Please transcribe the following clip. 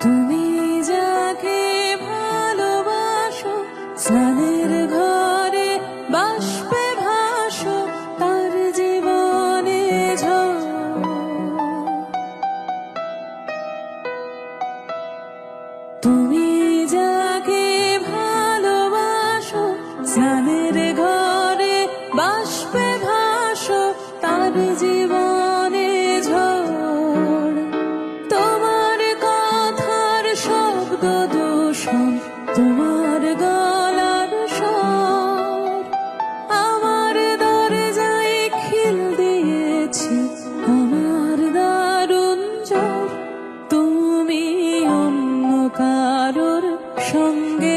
তুমি যাকে ভালোবাসো, স্নানের ঘরে বাষ্পে ভাসো, তার জীবনে ঝড়। তুমি যাকে ভালোবাসো, স্নানের ঘরে বাষ্পে ভাসো, তার জীবনে ঝড়। তোমার কথার শব্দ দূষণ, তোমার গলার স্বর, আমার দরজায় খিল দিয়েছে আমার দারুণ জ্বর। তুমি অন্য কারোর সঙ্গে